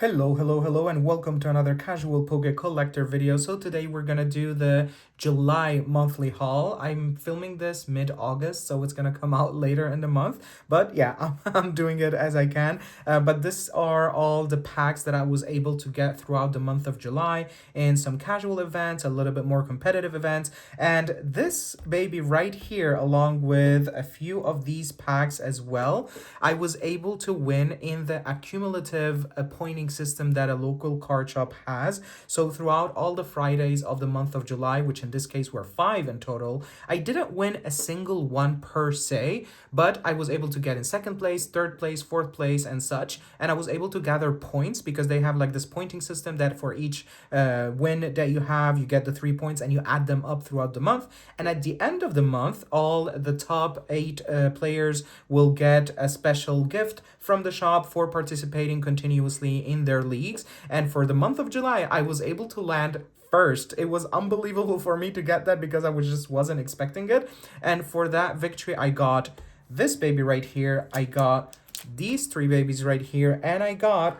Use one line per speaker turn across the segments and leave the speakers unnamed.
Hello, and welcome to another casual Poke Collector video. So today we're gonna do the July monthly haul. I'm filming this mid-August, so it's gonna come out later in the month. But yeah, I'm doing it as I can. But these are all the packs that I was able to get throughout the month of July in some casual events, a little bit more competitive events. And this baby right here, along with a few of these packs as well, I was able to win in the accumulative pointing system that a local card shop has. So throughout all the Fridays of the month of July, which in this case were 5 in total, I didn't win a single one per se, but I was able to get in second place, third place, fourth place, and such. And I was able to gather points because they have like this pointing system that for each win that you have, you get the 3 points and you add them up throughout the month. And at the end of the month, all the top 8 players will get a special gift from the shop for participating continuously in their leagues. And for the month of July, I was able to land first. It was unbelievable for me to get that because I just wasn't expecting it. And for that victory, I got this baby right here. I got these 3 babies right here, and I got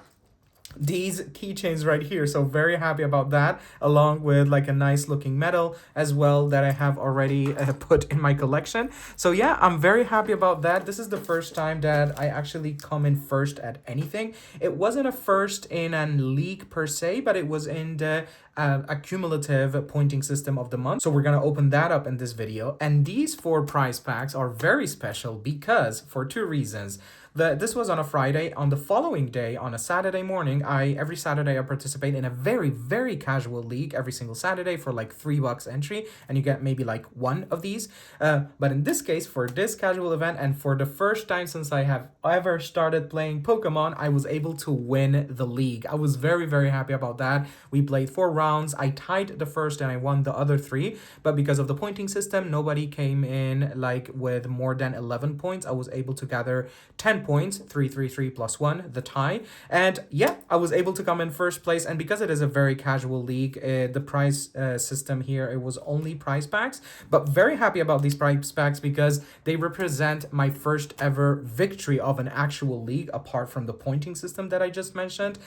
these keychains right here. So very happy about that, along with like a nice looking medal as well that I have already put in my collection. So yeah, I'm very happy about that. This is the first time that I actually come in first at anything. It wasn't a first in a league per se, but it was in the accumulative pointing system of the month. So we're gonna open that up in this video. And these 4 prize packs are very special because for 2 reasons. This was on a Friday. On the following day, on a Saturday morning, every Saturday I participate in a very casual league every single Saturday for like $3 entry, and you get maybe like 1 of these. But in this case, for this casual event, and for the first time since I have ever started playing Pokemon, I was able to win the league. I was very happy about that. We played 4 rounds. I tied the first and I won the other 3, but because of the pointing system, nobody came in like with more than 11 points. I was able to gather 10 points, 3 plus 1, the tie. And yeah, I was able to come in first place. And because it is a very casual league, the prize system here, it was only prize packs. But very happy about these prize packs because they represent my first ever victory of an actual league, apart from the pointing system that I just mentioned.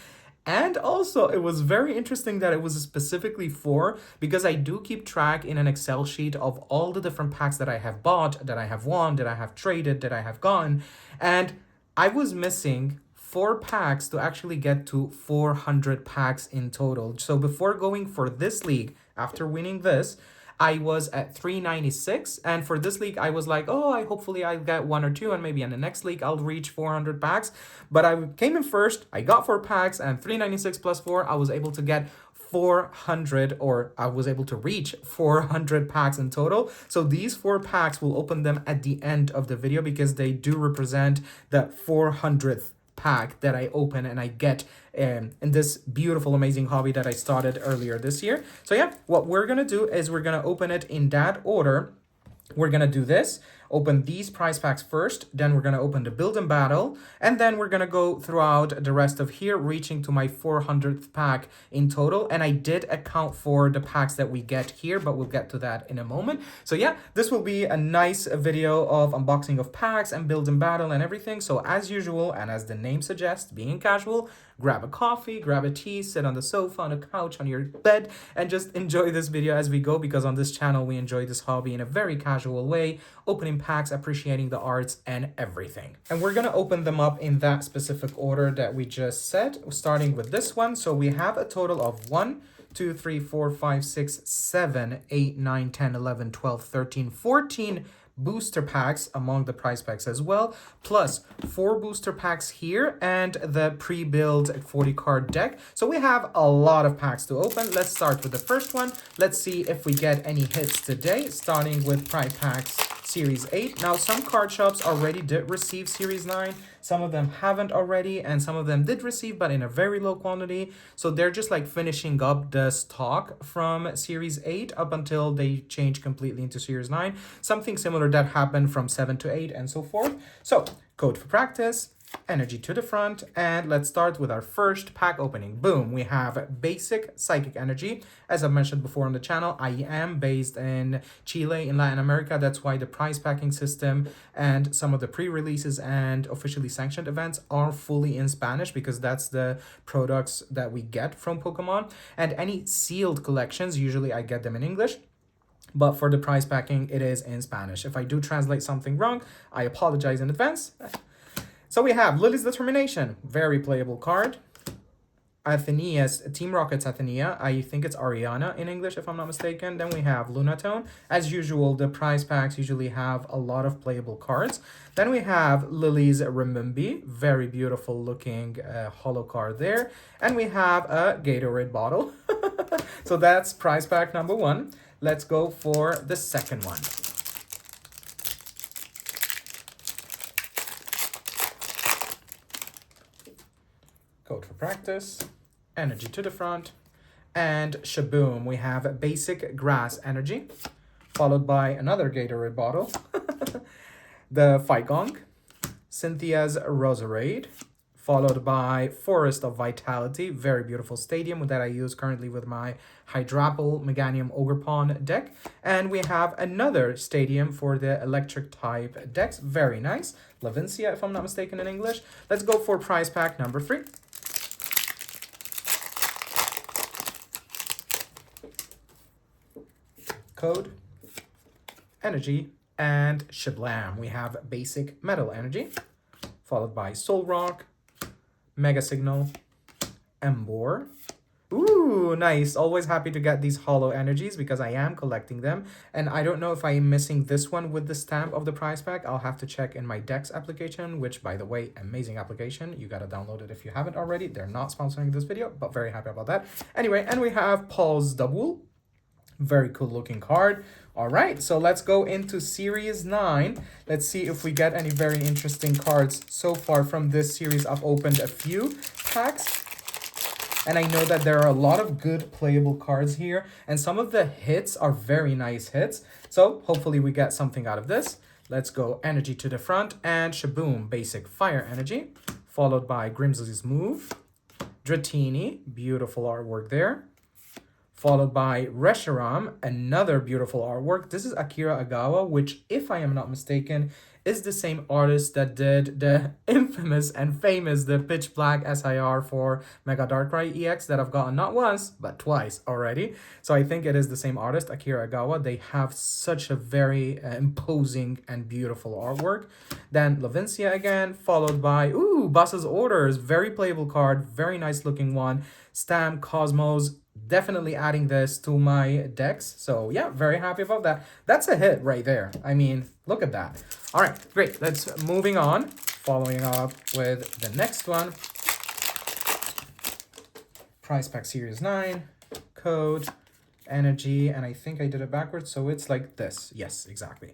And also, it was very interesting that it was specifically 4, because I do keep track in an Excel sheet of all the different packs that I have bought, that I have won, that I have traded, that I have gotten. And I was missing 4 packs to actually get to 400 packs in total. So before going for this league, after winning this, I was at 396, and for this league I was like, oh, hopefully I'll get 1 or 2, and maybe in the next league I'll reach 400 packs. But I came in first, I got 4 packs, and 396 plus 4, I was able to get 400, or I was able to reach 400 packs in total. So these 4 packs, will open them at the end of the video because they do represent the 400th pack that I open and I get in this beautiful, amazing hobby that I started earlier this year. So yeah, what we're gonna do is we're gonna open it in that order. We're gonna do this, open these prize packs first, then we're gonna open the build and battle, and then we're gonna go throughout the rest of here, reaching to my 400th pack in total. And I did account for the packs that we get here, but we'll get to that in a moment. So yeah, this will be a nice video of unboxing of packs and build and battle and everything. So as usual, and as the name suggests, being casual, grab a coffee, grab a tea, sit on the sofa, on a couch, on your bed, and just enjoy this video as we go, because on this channel we enjoy this hobby in a very casual way, opening packs, appreciating the arts and everything. And we're gonna open them up in that specific order that we just said, starting with this one. So we have a total of 1, 2, 3, 4, 5, 6, 7, 8, 9, 10, 11, 12, 13, 14 booster packs among the prize packs as well, plus 4 booster packs here and the pre-built 40 card deck. So we have a lot of packs to open. Let's start with the first one. Let's see if we get any hits today, starting with prize packs Series 8. Now, some card shops already did receive Series 9. Some of them haven't already, and some of them did receive, but in a very low quantity. So they're just like finishing up the stock from Series 8 up until they change completely into Series 9. Something similar that happened from 7 to 8 and so forth. So, code for practice. energy to the front, and let's start with our first pack opening. Boom, we have basic psychic energy. As I mentioned before on the channel, I am based in Chile in Latin America. That's why the prize packing system and some of the pre-releases and officially sanctioned events are fully in Spanish, because that's the products that we get from Pokemon. And any sealed collections, usually I get them in English, but for the prize packing, it is in Spanish. If I do translate something wrong, I apologize in advance. So we have Lily's Determination, very playable card. Athenea's Team Rocket's Athenea, I think it's Ariana in English if I'm not mistaken. Then we have Lunatone. As usual, the prize packs usually have a lot of playable cards. Then we have Lily's Remimbi, very beautiful looking holo card there. And we have a Gatorade bottle. So that's prize pack number 1. Let's go for the second one. Code for practice, energy to the front, and shaboom, we have basic grass energy, followed by another Gatorade bottle, the Figong, Cynthia's Roserade, followed by Forest of Vitality, very beautiful stadium that I use currently with my Hydrapple Meganium Ogerpon deck. And we have another stadium for the electric type decks, very nice. Lavincia, if I'm not mistaken in English. Let's go for prize pack number 3. Code, energy, and shablam. We have basic metal energy, followed by Soul Rock, Mega Signal, Embor. Ooh, nice. Always happy to get these holo energies because I am collecting them. And I don't know if I am missing this one with the stamp of the prize pack. I'll have to check in my Dex application, which, by the way, amazing application. You got to download it if you haven't already. They're not sponsoring this video, but very happy about that. Anyway, and we have Paul's Double. Very cool looking card. All right, so let's go into series 9. Let's see if we get any very interesting cards. So far from this series, I've opened a few packs, and I know that there are a lot of good playable cards here, and some of the hits are very nice hits. So hopefully we get something out of this. Let's go energy to the front, and shaboom, basic fire energy, followed by Grimsley's Move, Dratini, beautiful artwork there, followed by Reshiram, another beautiful artwork. This is Akira Agawa, which, if I am not mistaken, is the same artist that did the infamous and famous the Pitch Black SIR for Mega Darkrai EX that I've gotten not once, but twice already. So I think it is the same artist, Akira Agawa. They have such a very imposing and beautiful artwork. Then Lavincia again, followed by, ooh, Boss's Orders, very playable card, very nice looking one. Stam, Cosmos, definitely adding this to my decks. So yeah, very happy about that. That's a hit right there. I mean, look at that. All right, great. Let's moving on. Following up with the next one. Prize Pack Series 9, code, energy, and I think I did it backwards, so it's like this. Yes, exactly.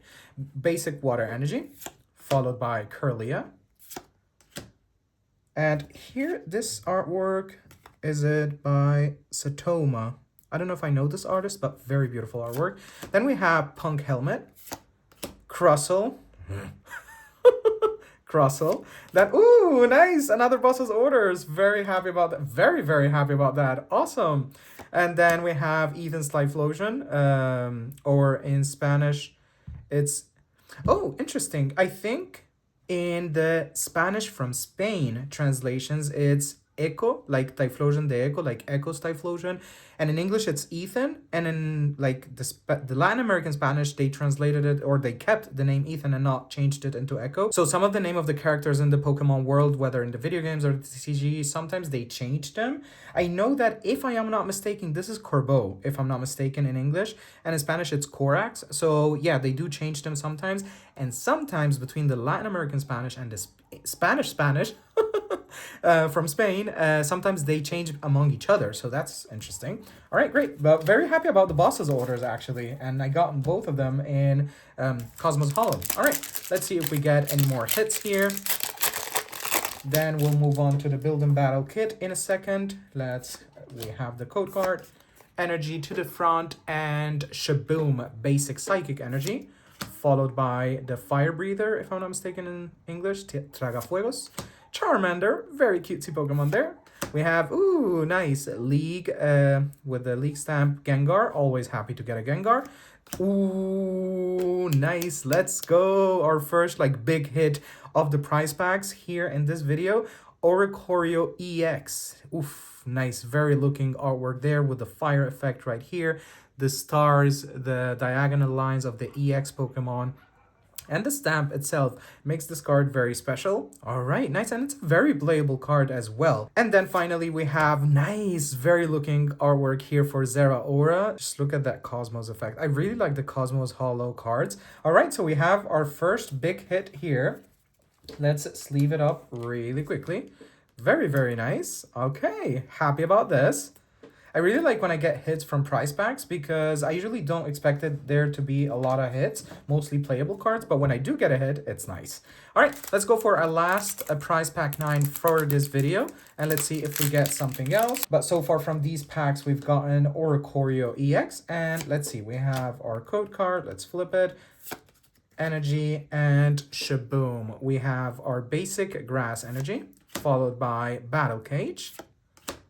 Basic water energy, followed by Curlia. And here, this artwork, is it by Satoma? I don't know if I know this artist, but very beautiful artwork. Then we have Punk Helmet, Crustle, Crustle. That, ooh, nice, another Boss's Orders. Very happy about that. Very, very happy about that. Awesome. And then we have Ethan's Typhlosion, or in Spanish, it's, oh, interesting. I think in the Spanish from Spain translations, it's Echo, like Typhlosion de Echo, like Echo's Typhlosion. And in English, it's Ethan. And in like the Latin American Spanish, they translated it, or they kept the name Ethan and not changed it into Echo. So some of the name of the characters in the Pokemon world, whether in the video games or the TCG, sometimes they changed them. I know that if I am not mistaken, this is Corbeau, if I'm not mistaken in English. And in Spanish, it's Corax. So yeah, they do change them sometimes. And sometimes between the Latin American Spanish and the Spanish from Spain, sometimes they change among each other, so that's interesting. All right, great. But very happy about the Boss's Orders, actually, and I got both of them in Cosmos Hollow. All right, let's see if we get any more hits here. Then we'll move on to the Build and Battle kit in a second. We have the code card, energy to the front, and shaboom, basic psychic energy, followed by the Fire Breather, if I'm not mistaken in English, Tragafuegos. Charmander, very cutesy Pokemon there. We have, ooh, nice, League with the League stamp Gengar. Always happy to get a Gengar. Ooh, nice. Let's go. Our first like big hit of the prize packs here in this video. Oricorio EX. Oof, nice. Very looking artwork there with the fire effect right here. The stars, the diagonal lines of the EX Pokemon. And the stamp itself makes this card very special. All right, nice. And it's a very playable card as well. And then finally, we have nice, very looking artwork here for Zeraora. Just look at that Cosmos effect. I really like the Cosmos Holo cards. All right, so we have our first big hit here. Let's sleeve it up really quickly. Very, very nice. Okay, happy about this. I really like when I get hits from prize packs because I usually don't expect there to be a lot of hits, mostly playable cards, but when I do get a hit, it's nice. All right, let's go for our last prize pack 9 for this video, and let's see if we get something else. But so far from these packs, we've gotten Oricorio EX, and let's see, we have our code card. Let's flip it. Energy, and shaboom. We have our basic grass energy, followed by Battle Cage.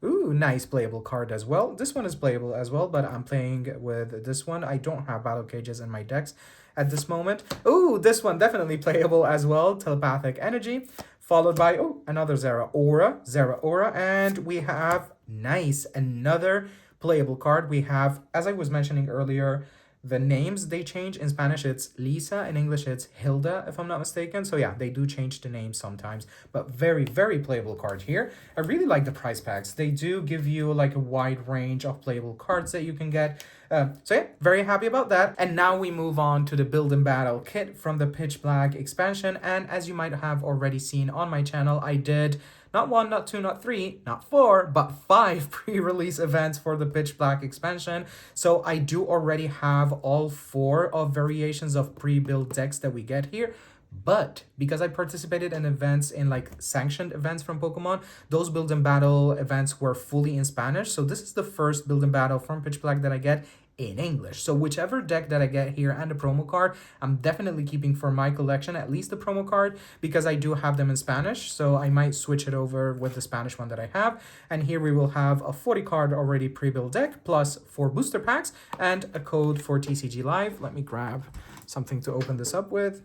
Ooh, nice playable card as well. This one is playable as well, but I'm playing with this one. I don't have battle cages in my decks at this moment. Ooh, this one definitely playable as well. Telepathic Energy, followed by, oh, another Zeraora, and we have, nice, another playable card. We have, as I was mentioning earlier, the names they change. In Spanish it's Lisa, in English it's Hilda, if I'm not mistaken. So yeah, they do change the name sometimes, but very, very playable card here. I really like the prize packs. They do give you like a wide range of playable cards that you can get. So yeah, very happy about that. And now we move on to the Build and Battle kit from the Pitch Black expansion. And as you might have already seen on my channel, I did not 1, not 2, not 3, not 4, but 5 pre-release events for the Pitch Black expansion. So I do already have all 4 of variations of pre-built decks that we get here. But because I participated in events, in like sanctioned events from Pokemon, those Build and Battle events were fully in Spanish. So this is the first Build and Battle from Pitch Black that I get in English. So whichever deck that I get here and the promo card, I'm definitely keeping for my collection, at least the promo card, because I do have them in Spanish. So I might switch it over with the Spanish one that I have. And here we will have a 40 card already pre-built deck plus 4 booster packs and a code for TCG Live. Let me grab something to open this up with,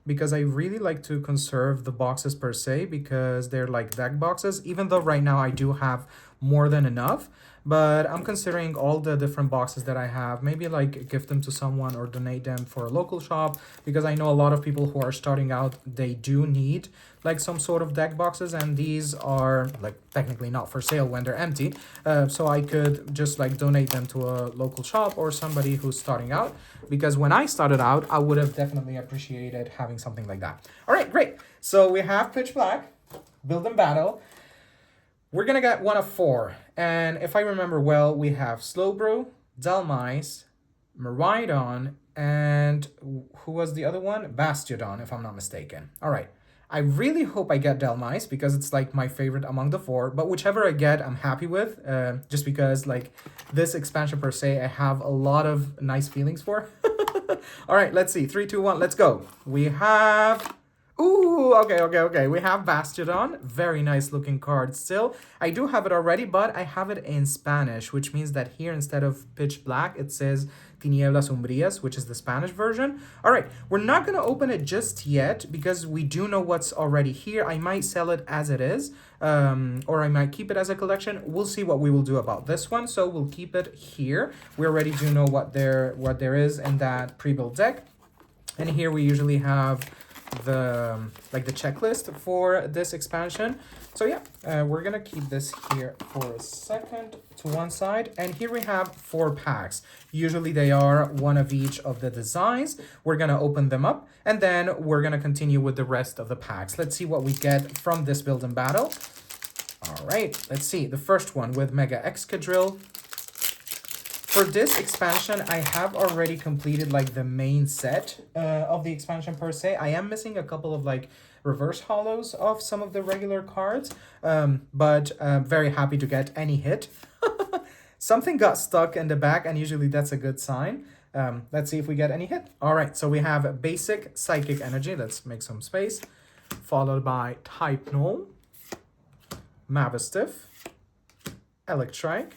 because I really like to conserve the boxes per se, because they're like deck boxes, even though right now I do have more than enough. But I'm considering all the different boxes that I have, maybe like gift them to someone or donate them for a local shop, because I know a lot of people who are starting out, they do need like some sort of deck boxes, and these are like technically not for sale when they're empty. So I could just like donate them to a local shop or somebody who's starting out, because when I started out, I would have definitely appreciated having something like that. All right, great. So we have Pitch Black, Build and Battle. We're going to get one of 4. And if I remember well, we have Slowbro, Dhelmise, Miraidon, and who was the other one? Bastiodon, if I'm not mistaken. All right. I really hope I get Dhelmise, because it's like my favorite among the 4. But whichever I get, I'm happy with. Just because like this expansion per se, I have a lot of nice feelings for. All right, let's see. 3, 2, 1, let's go. We have... Ooh, okay. We have Bastiodon. Very nice looking card still. I do have it already, but I have it in Spanish, which means that here instead of Pitch Black, it says Tinieblas Umbrías, which is the Spanish version. All right, we're not going to open it just yet because we do know what's already here. I might sell it as it is, or I might keep it as a collection. We'll see what we will do about this one. So we'll keep it here. We already do know what there is in that pre-built deck. And here we usually have the checklist for this expansion. So yeah, we're gonna keep this here for a second to one side, and here we have 4 packs. Usually they are one of each of the designs. We're gonna open them up, and then we're gonna continue with the rest of the packs. Let's see what we get from this Build and Battle. All right, let's see. The first one with Mega Excadrill. For this expansion, I have already completed like the main set of the expansion per se. I am missing a couple of like reverse holos of some of the regular cards, but very happy to get any hit. Something got stuck in the back, and usually that's a good sign. Let's see if we get any hit. All right, so we have basic Psychic Energy. Let's make some space. followed by Type Null, Mavistiff, Electrike,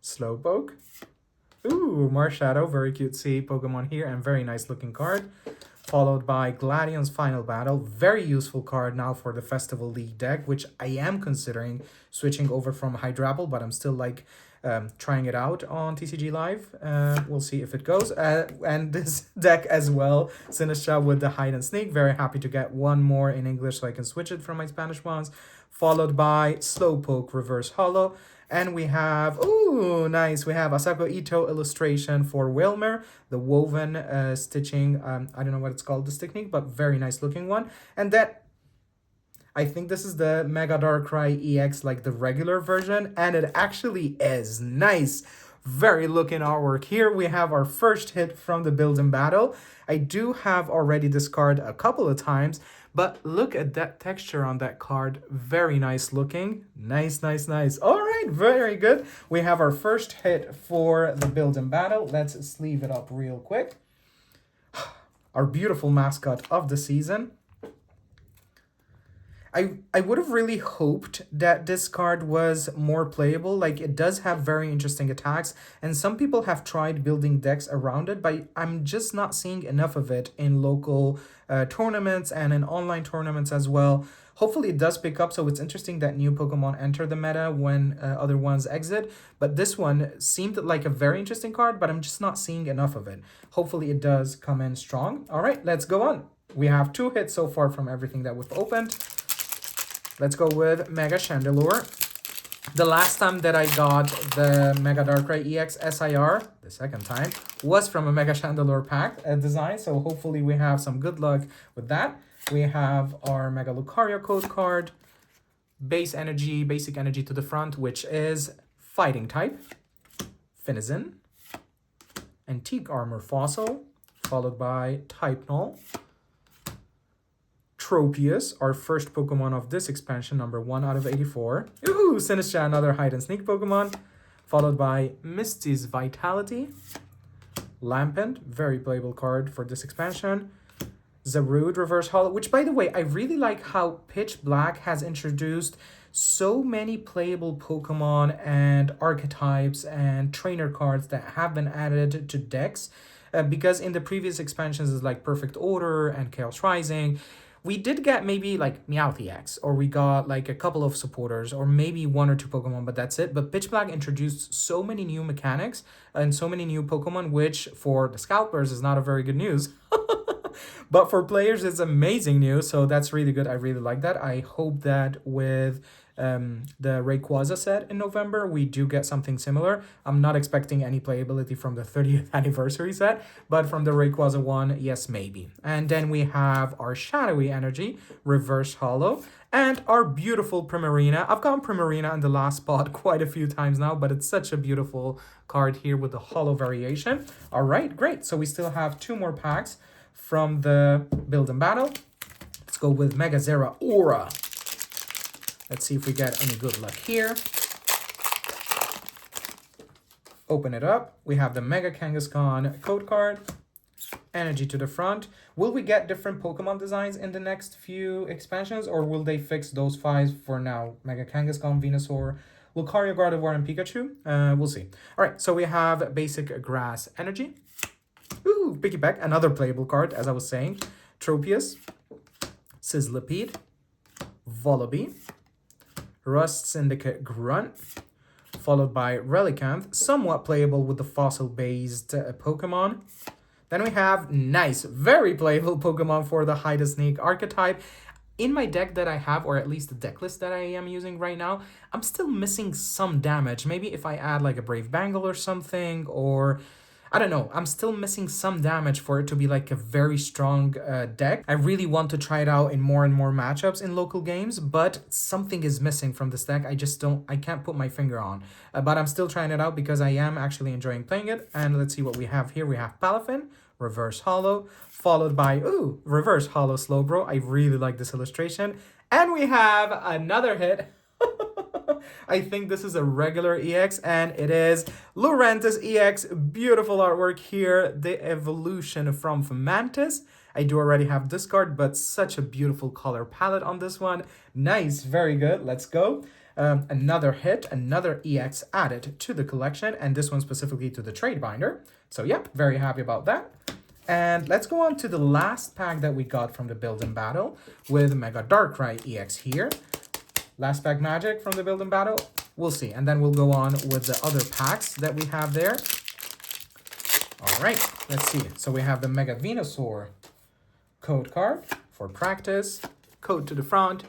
Slowpoke. Ooh, Marshadow, very cutesy Pokemon here and very nice looking card. Followed by Gladion's Final Battle, very useful card now for the Festival League deck, which I am considering switching over from Hydrapple, but I'm still like trying it out on TCG Live. We'll see if it goes. And this deck as well, Sinistra with the Hide and Sneak. Very happy to get one more in English so I can switch it from my Spanish ones. Followed by Slowpoke Reverse Hollow. And we have, ooh, nice, we have Asako Ito illustration for Wilmer, the woven stitching, I don't know what it's called, this technique, but very nice looking one. And that, I think this is the Mega Darkrai EX, like the regular version, and it actually is nice. Very looking artwork. Here we have our first hit from the build and battle. I do have already this card a couple of times, but look at that texture on that card. Very nice looking. Nice, nice, nice. All right, very good. We have our first hit for the build and battle. Let's sleeve it up real quick. Our beautiful mascot of the season. I would have really hoped that this card was more playable. Like, it does have very interesting attacks, and some people have tried building decks around it, but I'm just not seeing enough of it in local tournaments and in online tournaments as well. Hopefully it does pick up, so it's interesting that new Pokemon enter the meta when other ones exit. But this one seemed like a very interesting card, but I'm just not seeing enough of it. Hopefully it does come in strong. All right, let's go on. We have 2 hits so far from everything that we've opened. Let's go with Mega Chandelure. The last time that I got the Mega Darkrai EX SIR, the second time, was from a Mega Chandelure pack design. So hopefully we have some good luck with that. We have our Mega Lucario code card, basic energy to the front, which is Fighting type, Finizen, Antique Armor Fossil, followed by Type Null, Tropius, our first Pokemon of this expansion, number 1 out of 84. Ooh, Sinistra, another hide and sneak Pokemon. Followed by Misty's Vitality. Lampent, very playable card for this expansion. Zarude Reverse Hollow, which, by the way, I really like how Pitch Black has introduced so many playable Pokemon and archetypes and trainer cards that have been added to decks. Because in the previous expansions, it's like Perfect Order and Chaos Rising. We did get maybe like Meowth EX, or we got like a couple of supporters, or maybe 1 or 2 Pokemon, but that's it. But Pitch Black introduced so many new mechanics and so many new Pokemon, which for the scalpers is not a very good news. But for players, it's amazing news, so that's really good. I really like that. I hope that with the Rayquaza set in November, we do get something similar. I'm not expecting any playability from the 30th anniversary set, but from the Rayquaza one, yes, maybe. And then we have our Shadowy Energy, Reverse Hollow, and our beautiful Primarina. I've gotten Primarina in the last spot quite a few times now, but it's such a beautiful card here with the hollow variation. All right, great. So we still have 2 more packs from the build and battle. Let's go with Mega Zera Aura. Let's see if we get any good luck here. Open it up. We have the Mega Kangaskhan code card. Energy to the front. Will we get different Pokemon designs in the next few expansions, or will they fix those 5 for now? Mega Kangaskhan, Venusaur, Lucario, Gardevoir, and Pikachu? We'll see. All right, so we have basic grass energy. Ooh, Piggyback, another playable card, as I was saying. Tropius, Sizzlipede, Volibee, Rust Syndicate Grunt, followed by Relicanth, somewhat playable with the fossil-based Pokemon. Then we have nice, very playable Pokemon for the Hide and Sneak archetype. In my deck that I have, or at least the deck list that I am using right now, I'm still missing some damage. Maybe if I add like a Brave Bangle or something, or I don't know, I'm still missing some damage for it to be like a very strong deck. I really want to try it out in more and more matchups in local games, but something is missing from this deck. I can't put my finger on. But I'm still trying it out because I am actually enjoying playing it. And let's see what we have here. We have Palafin, Reverse Hollow, followed by, ooh, Reverse Hollow Slowbro. I really like this illustration. And we have another hit. I think this is a regular EX, and it is Lurantis EX. Beautiful artwork here. The evolution from Mantis. I do already have this card, but such a beautiful color palette on this one. Nice, very good. Let's go. Another hit, another EX added to the collection, and this one specifically to the trade binder. So yeah, very happy about that. And let's go on to the last pack that we got from the Build and Battle with Mega Darkrai EX here. Last pack magic from the Build and Battle. We'll see. And then we'll go on with the other packs that we have there. All right, let's see. So we have the Mega Venusaur code card for practice, code to the front,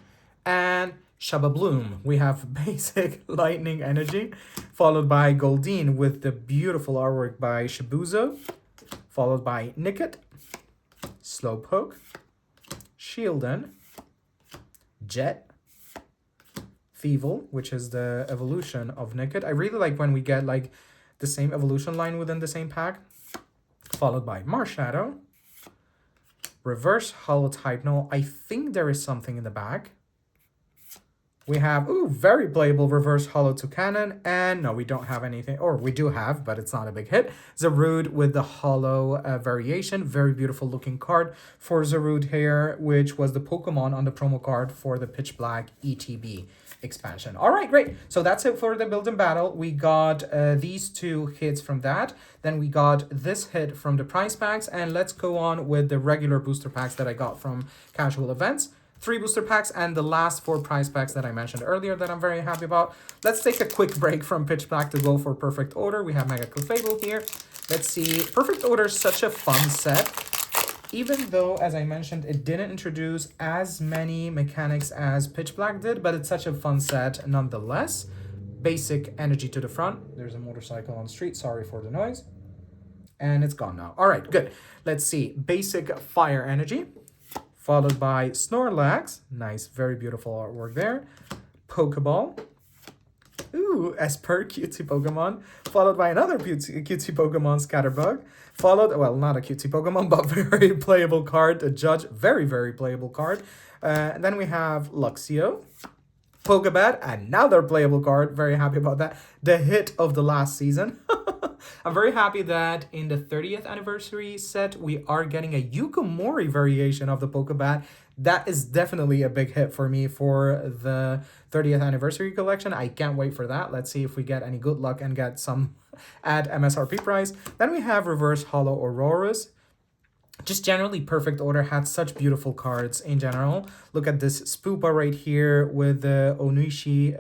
and Shaba Bloom. We have basic lightning energy, followed by Goldeen with the beautiful artwork by Shibuzo, followed by Nickit, Slowpoke, Shieldon, Jet, Feeble, which is the evolution of Nickit. I really like when we get like the same evolution line within the same pack, followed by Marshadow, Reverse Holo Hypno. I think there is something in the back. We have, very playable Reverse Holo Toucanon, and no, we don't have anything, or we do have, but it's not a big hit. Zarude with the Holo variation, very beautiful looking card for Zarude here, which was the Pokemon on the promo card for the Pitch Black ETB expansion. All right, great. So that's it for the Build and Battle. We got these two hits from that. Then we got this hit from the prize packs, and let's go on with the regular booster packs that I got from casual events. 3 booster packs and the last 4 prize packs that I mentioned earlier that I'm very happy about. Let's take a quick break from Pitch Black to go for Perfect Order. We have Mega Clefable here. Let's see. Perfect Order is such a fun set. Even though, as I mentioned, it didn't introduce as many mechanics as Pitch Black did, but it's such a fun set nonetheless. Basic energy to the front. There's a motorcycle on the street. Sorry for the noise. And it's gone now. All right, good. Let's see. Basic fire energy, followed by Snorlax. Nice, very beautiful artwork there. Pokeball. Ooh, as per cutesy Pokemon. Followed by another cutesy Pokemon, Scatterbug. Followed, well, not a cutesy Pokemon, but very playable card. A Judge, very, very playable card. And then we have Luxio. Pokebad, another playable card. Very happy about that. The hit of the last season. I'm very happy that in the 30th anniversary set, we are getting a Yukamori variation of the Pokebad. That is definitely a big hit for me for the 30th anniversary collection. I can't wait for that. Let's see if we get any good luck and get some at MSRP price. Then we have Reverse Holo Aurorus. Just generally Perfect Order had such beautiful cards in general. Look at this Spoopa right here with the Onishi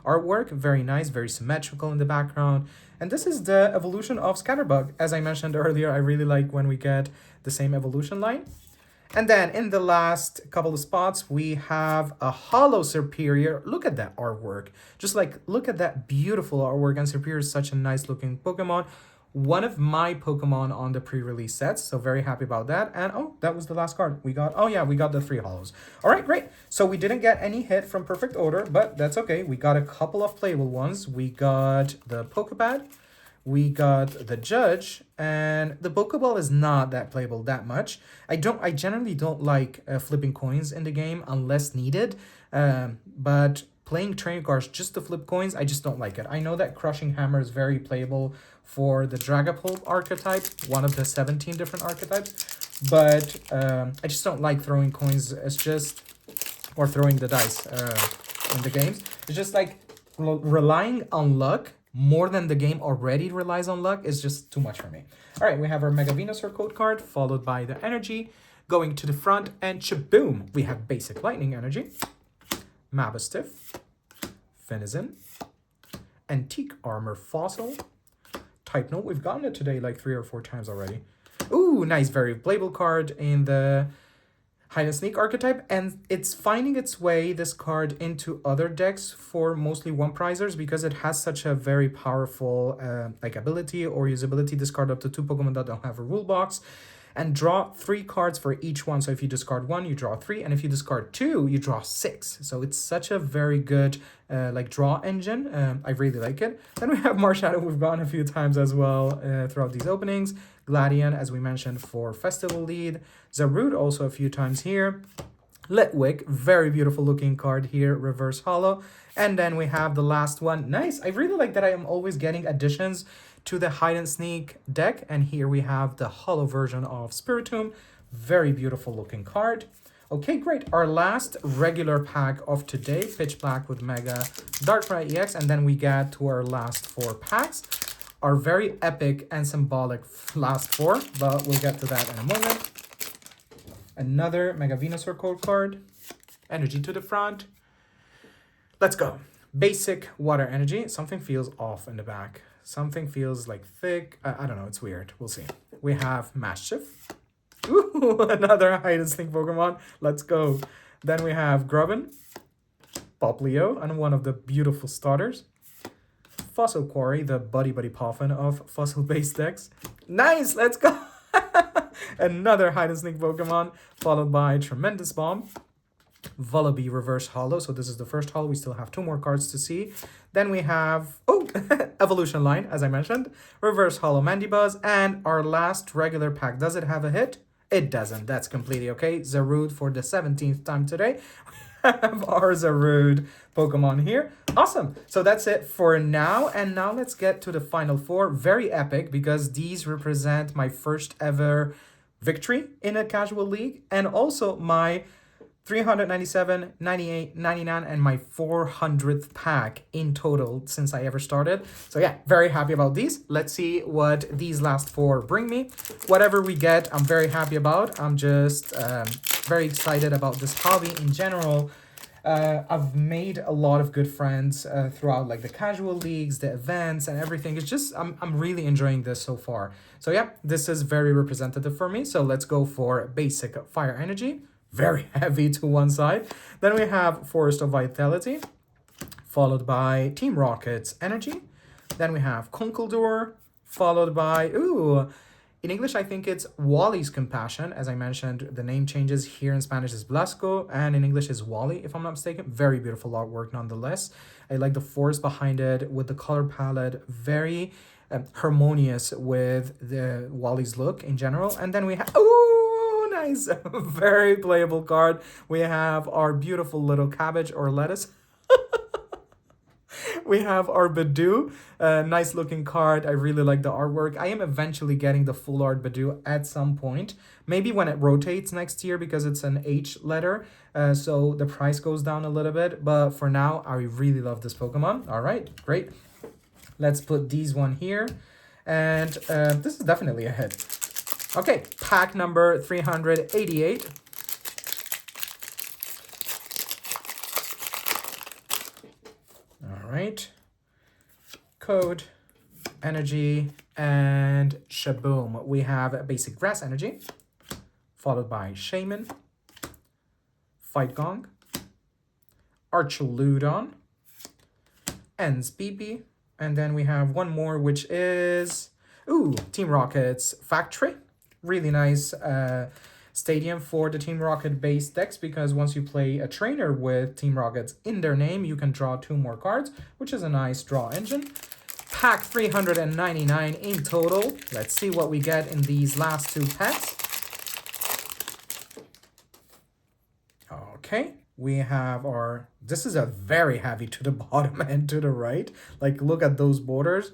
artwork. Very nice, very symmetrical in the background. And this is the evolution of Scatterbug. As I mentioned earlier, I really like when we get the same evolution line. And then in the last couple of spots, we have a Holo Serperior. Look at that artwork. Just like, look at that beautiful artwork. And Serperior is such a nice looking Pokemon. One of my Pokemon on the pre-release sets, so very happy about that. And oh, that was the last card we got. Oh yeah, we got the 3 holos. All right, great. So we didn't get any hit from Perfect Order, but that's okay. We got a couple of playable ones. We got the Pokebad, we got the Judge, and the Pokeball is not that playable that much. I generally don't like flipping coins in the game unless needed, but playing training cards just to flip coins, I just don't like it. I know that Crushing Hammer is very playable for the Dragapult archetype, one of the 17 different archetypes, but I just don't like throwing coins. It's just, or throwing the dice in the games. It's just like relying on luck more than the game already relies on luck is just too much for me. All right, we have our Mega Venusaur code card, followed by the energy, going to the front, and shaboom, we have basic lightning energy, Mabustiff, Finizen, Antique Armor Fossil, Type Note. We've gotten it today like 3 or 4 times already. Ooh, nice, very playable card in the Hide and Sneak archetype, and it's finding its way, this card, into other decks for mostly one-prizers because it has such a very powerful like ability or usability. Discard up to 2 Pokemon that don't have a rule box, and draw 3 cards for each one. So if you discard 1, you draw 3, and if you discard 2, you draw 6. So it's such a very good like draw engine. I really like it. Then we have Marshadow. We've gotten a few times as well throughout these openings. Gladion, as we mentioned, for Festival Lead. Zarude also a few times here. Litwick, very beautiful looking card here, reverse holo. And then we have the last one. Nice. I really like that I am always getting additions to the Hide and Sneak deck. And here we have the holo version of Spiritomb, Very beautiful looking card. Okay, great. Our last regular pack of today, Pitch Black with Mega Darkrai EX, and then we get to our last 4 packs. Our very epic and symbolic last 4, but we'll get to that in a moment. Another Mega Venusaur code card. Energy to the front. Let's go. Basic water energy. Something feels off in the back. Something feels like thick. I don't know. It's weird. We'll see. We have Mischief. Ooh, another hide and seek Pokemon. Let's go. Then we have Grubbin, Poplio, and one of the beautiful starters. Fossil Quarry, the buddy poffin of fossil-based decks. Nice, let's go. Another hide and seek Pokemon, followed by Tremendous Bomb. Vullaby reverse holo, so this is the first holo. We still have 2 more cards to see. Then we have Evolution Line, as I mentioned, reverse holo Mandibuzz, and our last regular pack. Does it have a hit? It doesn't. That's completely okay. Zarude for the 17th time today. We have our Zarude Pokemon here. Awesome. So that's it for now. And now let's get to the final 4. Very epic because these represent my first ever victory in a casual league and also my 397, 98, 99, and my 400th pack in total since I ever started. So yeah, very happy about these. Let's see what these last 4 bring me. Whatever we get, I'm very happy about. I'm just very excited about this hobby in general. I've made a lot of good friends throughout like the casual leagues, the events, and everything. It's just, I'm really enjoying this so far. So yeah, this is very representative for me. So let's go for basic fire energy. Very heavy to one side. Then we have Forest of Vitality, followed by Team Rocket's Energy. Then we have Conkeldurr, followed by, in English I think it's Wally's Compassion. As I mentioned, the name changes. Here in Spanish is Blasco, and in English is Wally, if I'm not mistaken. Very beautiful artwork nonetheless. I like the forest behind it with the color palette. Very harmonious with the Wally's look in general. And then we have, nice, very playable card. We have our beautiful little cabbage or lettuce. We have our Badoo, nice looking card. I really like the artwork. I am eventually getting the full art Badoo at some point. Maybe when it rotates next year because it's an H letter. So the price goes down a little bit. But for now, I really love this Pokemon. All right, great. Let's put these one here. And this is definitely a hit. Okay, pack number 388. All right. Code, energy, and shaboom. We have a basic grass energy, followed by Shaman, Fight Gong, Archaludon, Ends BB, and then we have one more, which is Team Rocket's Factory. Really nice stadium for the Team Rocket based decks because once you play a trainer with Team Rockets in their name, you can draw 2 more cards, which is a nice draw engine. Pack 399 in total. Let's see what we get in these last 2 packs. Okay, we have our, this is a very heavy to the bottom and to the right. Like, look at those borders.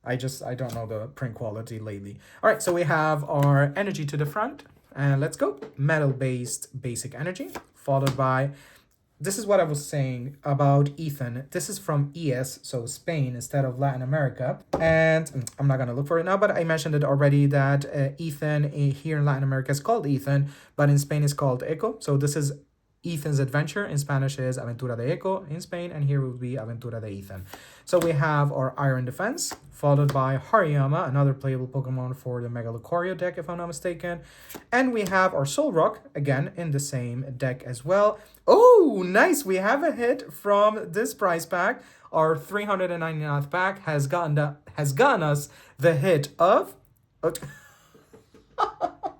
I don't know the print quality lately. All right, so we have our energy to the front. And let's go. Metal-based basic energy, followed by, this is what I was saying about Ethan. This is from ES, so Spain instead of Latin America. And I'm not going to look for it now, but I mentioned it already that Ethan here in Latin America is called Ethan, but in Spain is called Echo. So this is Ethan's adventure. In Spanish is Aventura de Echo in Spain, and here would be Aventura de Ethan. So we have our Iron Defense, followed by Hariyama, another playable Pokemon for the Mega Lucario deck, if I'm not mistaken. And we have our Soul Rock, again, in the same deck as well. Oh, nice! We have a hit from this prize pack. Our 399th pack has gotten us the hit of...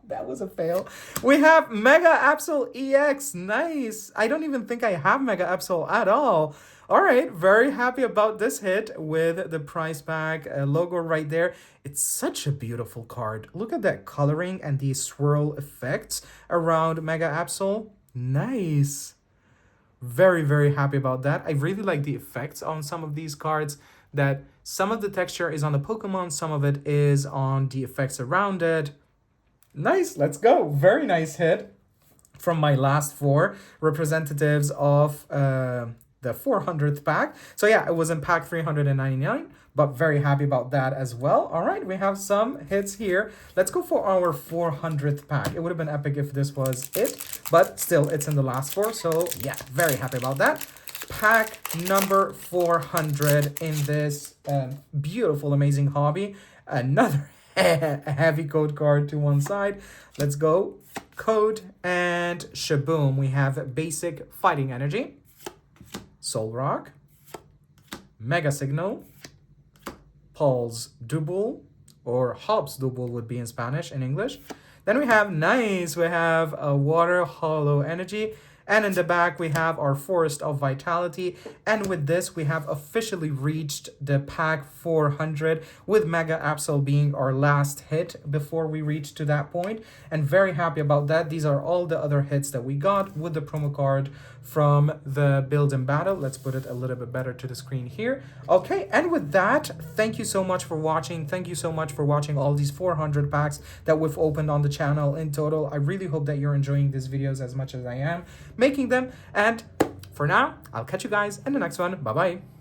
That was a fail. We have Mega Absol EX. Nice. I don't even think I have Mega Absol at all. All right. Very happy about this hit with the prize pack logo right there. It's such a beautiful card. Look at that coloring and the swirl effects around Mega Absol. Nice. Very, very happy about that. I really like the effects on some of these cards, that some of the texture is on the Pokemon, some of it is on the effects around it. Nice, let's go. Very nice hit from my last four representatives of the 400th pack. So yeah, it was in pack 399, but very happy about that as well. All right, we have some hits here. Let's go for our 400th pack. It would have been epic if this was it, but still it's in the last four. So yeah, very happy about that. Pack number 400 in this beautiful, amazing hobby. Another a heavy code card to one side. Let's go. Code and shaboom. We have basic fighting energy, Soul Rock, Mega Signal, Pulse Double, or Hops Double would be in Spanish, in English. Then we have nice. We have a Water Hollow Energy. And in the back, we have our Forest of Vitality. And with this, we have officially reached the pack 400, with Mega Absol being our last hit before we reach to that point. And very happy about that. These are all the other hits that we got with the promo card from the build and battle. Let's put it a little bit better to the screen here. Okay, and with that, thank you so much for watching. Thank you so much for watching all these 400 packs that we've opened on the channel in total. I really hope that you're enjoying these videos as much as I am making them. And for now, I'll catch you guys in the next one. Bye bye.